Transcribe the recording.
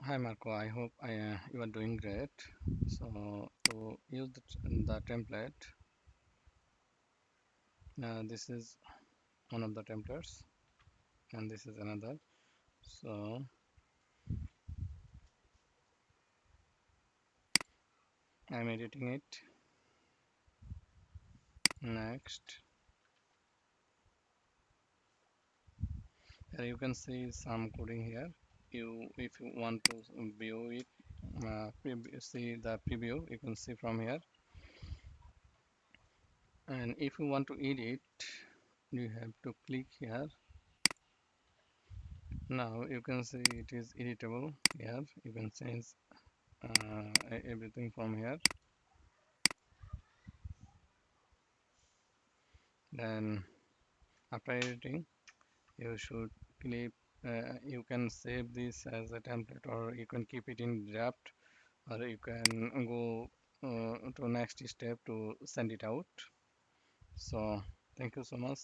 Hi Marco, I hope you are doing great. So to use the template, this is one of the templates and this is another. So I'm editing it. Next, here you can see some coding here. If you want to view it, see the preview, you can see from here. And if you want to edit, you have to click here. Now you can see it is editable here. You can change everything from here. Then after editing, you should clip. You can save this as a template, or you can keep it in draft, or you can go to next step to send it out. So thank you so much.